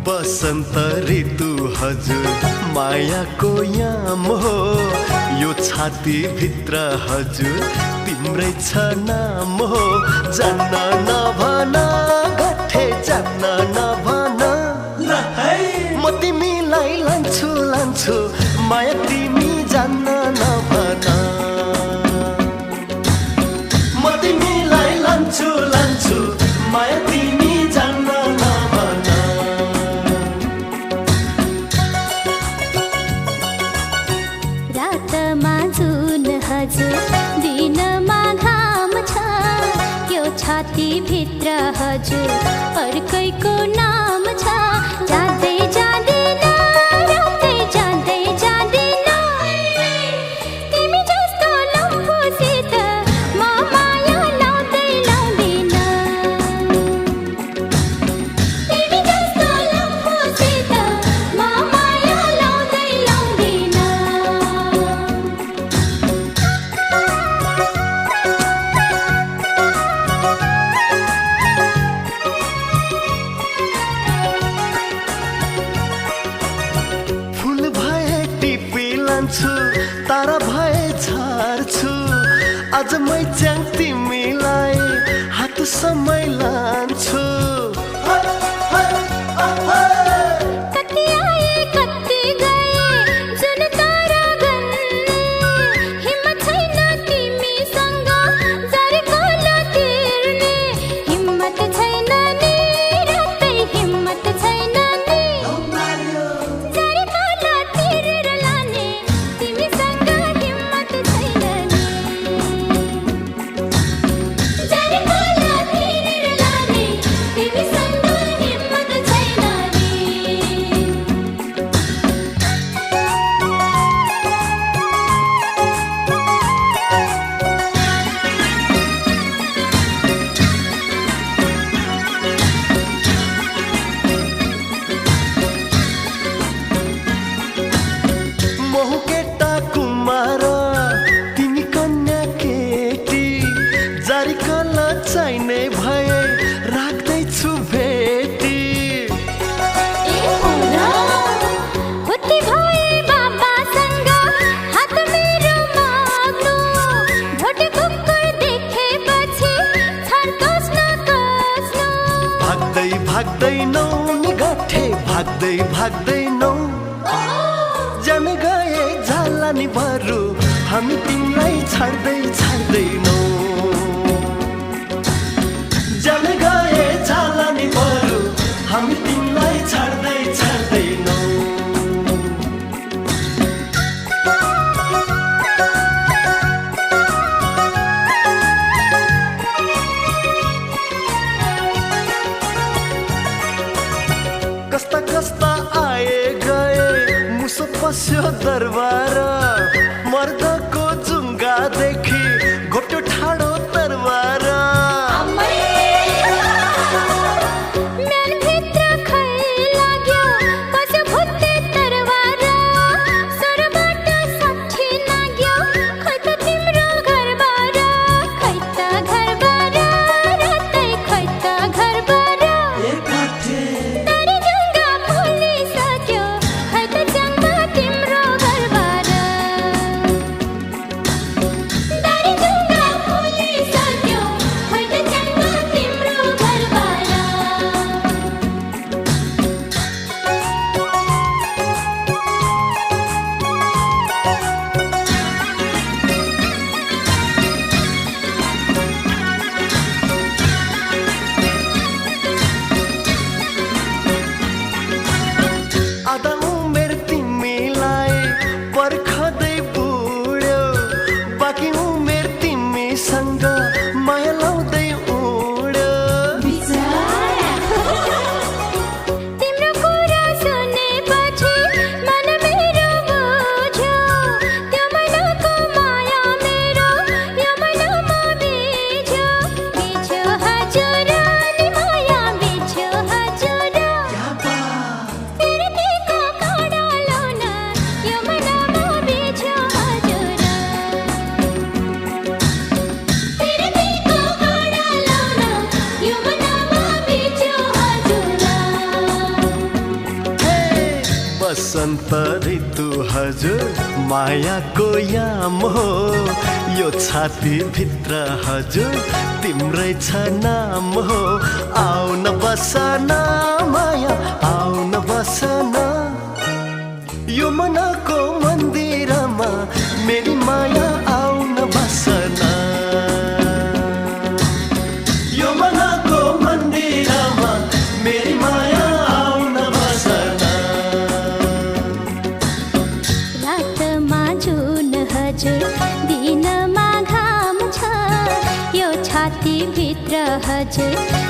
बसन्त ऋतु हजुर मायाको याम हो, यो छाती भित्र हजुर तिम्रै छ नाम हो। जान्न नभन गठे जान्न नभन, म तिमीलाई लान्छु लान्छु माया तिमी जान्न नभन, म तिमीलाई लान्छु लान्छु माया तिमी जान्न नभन। रातमा जुन हजुर दिनमा घाम छ, यो छाती भित्र हजुर अर्कैको नाम छ। जाँदै जाँदैन रातै जाँदै जाँदैन, तिमी जस्तो लम्फूसित म माया लाउँदै लाउँदिन, तिमी जस्तो लम्फूसित म माया लाउँदै लाउँदिन। फूल भए टिपी लान्छु तारा भए छाड्छु, आज मै च्याङ तिमीलाई हात समय लान्छु। कति आए कति गए जुन तारा गन्ने, हिम्मत छैन तिमीसँग झर्कन तिर्ने, हिम्मत छैन नि रातै हिम्मत छैन नि, झर्कन तिरेर लाने तिमीसँग हिम्मत छैन नि, झर्कन तिरेर लाने तिमीसँग हिम्मत छैन नि। महु केटा कुमार तिमी कन्या केटी, जारिकन चाहिने भए राख्दैछु भेटी। होती भए बाबासँग हात मेरो माग्नु, भोटे कुकुर देखेपछि छर्कस नकस्नु, भाग्दै भाग्दैनौ नि गठे भाग्दै भाग्दैनौ, जान गए जाला नि बरु हामी तिमीलाई छाड्दै छाड्दैनौ, जान गए जाला नि बरु हामी तिमीलाई छाड्दै छाड्दैनौ। कस्ता कस्ता आए गए मुसो पस्यो दरबार, मर्दको जुङ्गादेखि घोटो ठाडो तरबार। म्यानभित्र खै लाग्यो पस्यो भुत्ते तरबार, सरबाट साठी नाग्यो खै त तिम्रो घरबार, खै त घरबार रातै खै त घरबार, तारी जुङ्गा फुलिसक्यो खै त च्याङ्बा तिम्रो घरबार। बसन्त ऋतु हजुर मायाको याम हो यो छाती भित्र हजुर तिम्रै छ नाम हो आउन बसन माया आउन बसन यो मनको मन्दिरमा मेरी माया आउन बसन यो मनको मन्दिरमा मेरी माया आउन बसन रातमा जुन हजुर दिनमा घाम छ यो छाती भित्र हजुर